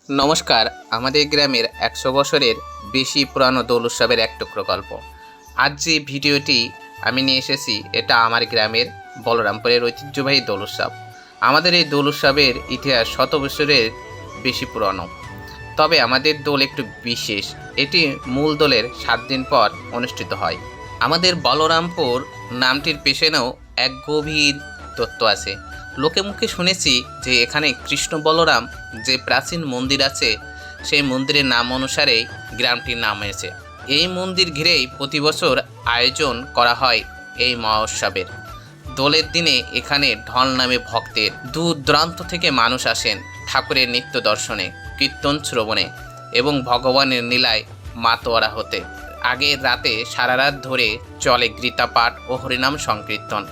নমস্কার। আমাদের গ্রামের ১০০ বছরের বেশি পুরানো দোল উৎসবের এক টুকরো গল্প। আজ যে ভিডিওটি আমি নিয়ে এসেছি এটা আমার গ্রামের বলরামপুরের ঐতিহ্যবাহী দোল উৎসব। আমাদের এই দোল উৎসবের ইতিহাস শত বছরের বেশি পুরানো, তবে আমাদের দোল একটু বিশেষ। এটি মূল দোলের ৭ দিন পর অনুষ্ঠিত হয়। আমাদের বলরামপুর নামটির পেছনেও এক গভীর তত্ত্ব আছে। লোকে মুখে শুনেছি যে এখানে কৃষ্ণ বলরাম যে প্রাচীন মন্দির আছে, সেই মন্দিরের নাম অনুসারেই গ্রামটির নাম হয়েছে। এই মন্দির ঘিরেই প্রতি বছর আয়োজন করা হয় এই মহোৎসবের। দোলের দিনে এখানে ঢল নামে ভক্তের দূর দূরান্ত থেকে মানুষ আসেন ঠাকুরের নিত্য দর্শনে, কীর্তন শ্রবণে এবং ভগবানের লীলায় মাতোয়ারা হতে। আগের রাতে সারা রাত ধরে চলে গীতাপাঠ ও হরিনাম সংকীর্তন।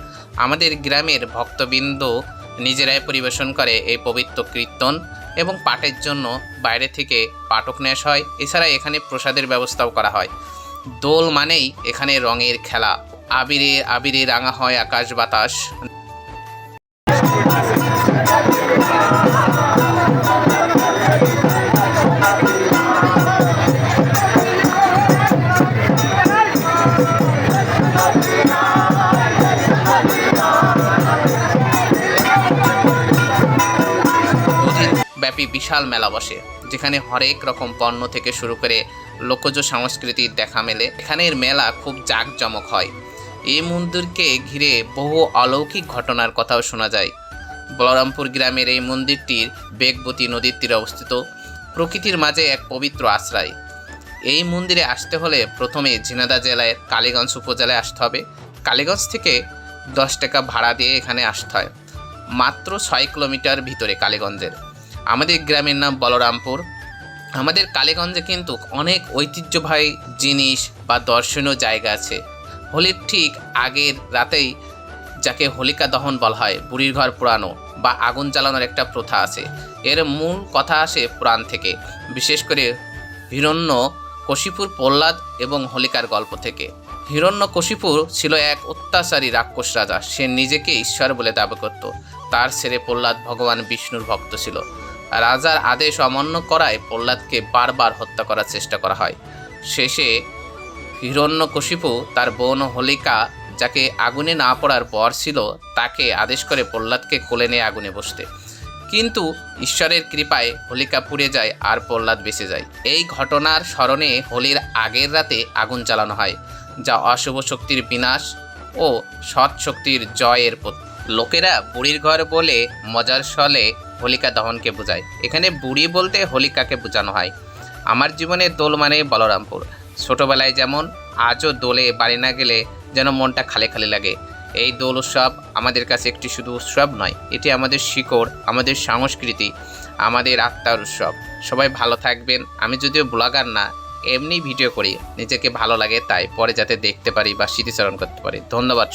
আমাদের গ্রামের ভক্তবৃন্দ নিজেরাই পরিবেশন করে এই পবিত্র কীর্তন এবং পাঠের জন্য বাইরে থেকে পাঠক নেওয়া হয়। এছাড়া এখানে প্রসাদের ব্যবস্থাও করা হয়। দোল মানেই এখানে রঙের খেলা, আবিরে আবিরে রাঙা হয় আকাশ বাতাস। ব্যাপী বিশাল মেলা বসে, যেখানে হরেক রকম পণ্য থেকে শুরু করে লোকজ সংস্কৃতির দেখা মেলে। এখানের মেলা খুব জাঁকজমক হয়। এই মন্দিরকে ঘিরে বহু অলৌকিক ঘটনার কথাও শোনা যায়। বলরামপুর গ্রামের এই মন্দিরটির বেগবতী নদীর তীরে অবস্থিত, প্রকৃতির মাঝে এক পবিত্র আশ্রয়। এই মন্দিরে আসতে হলে প্রথমে ঝিনাইদহ জেলার কালীগঞ্জ উপজেলায় আসতে হবে। কালীগঞ্জ থেকে 10 টাকা ভাড়া দিয়ে এখানে আসতে হয়। মাত্র 6 কিলোমিটার ভিতরে কালীগঞ্জের। আমাদের গ্রামের নাম বলরামপুর। আমাদের কালীগঞ্জে কিন্তু অনেক ঐতিহ্যবাহী জিনিস বা দর্শনীয় জায়গা আছে। হোলির ঠিক আগের রাতেই যাকে হোলিকা দহন বলা হয়, বুড়ির ঘর পোড়ানো বা আগুন জ্বালানোর একটা প্রথা আছে। এর মূল কথা আসে পুরাণ থেকে, বিশেষ করে হিরণ্যকশিপুর, প্রহ্লাদ এবং হোলিকার গল্প থেকে। হিরণ্যকশিপু ছিল এক অত্যাচারী রাক্ষস রাজা। সে নিজেকে ঈশ্বর বলে দাবি করত। তার ছেলে প্রহ্লাদ ভগবান বিষ্ণুর ভক্ত ছিল। রাজার আদেশ অমান্য করায় প্রহ্লাদকে বারবার হত্যা করার চেষ্টা করা হয়। শেষে হিরণ্যকশিপু তার বোন হোলিকা, যাকে আগুনে না পড়ার বর ছিল, তাকে আদেশ করে প্রহ্লাদকে কোলে নিয়ে আগুনে বসতে। কিন্তু ঈশ্বরের কৃপায় হোলিকা পুড়ে যায় আর প্রহ্লাদ বেঁচে যায়। এই ঘটনার স্মরণে হোলির আগের রাতে আগুন জ্বালানো হয়, যা অশুভ শক্তির বিনাশ ও সৎ শক্তির জয়ের প্রতীক। লোকেরা বুড়ির ঘর বলে মজার ছলে হোলিকা দহনকে বোঝায়। এখানে বুড়ি বলতে হোলিকাকে বোঝানো হয়। আমার জীবনে দোল মানে বলরামপুর। ছোটোবেলায় যেমন, আজও দোলে বাড়ি না গেলে যেন মনটা খালি খালি লাগে। এই দোল উৎসব আমাদের কাছে একটি শুধু উৎসব নয়, এটি আমাদের শিকড়, আমাদের সংস্কৃতি, আমাদের আত্মার উৎসব। সবাই ভালো থাকবেন। আমি যদিও ব্লগার না, এমনি ভিডিও করি, নিজেকে ভালো লাগে তাই, পরে যাতে দেখতে পারি বা স্মৃতিচারণ করতে পারি। ধন্যবাদ।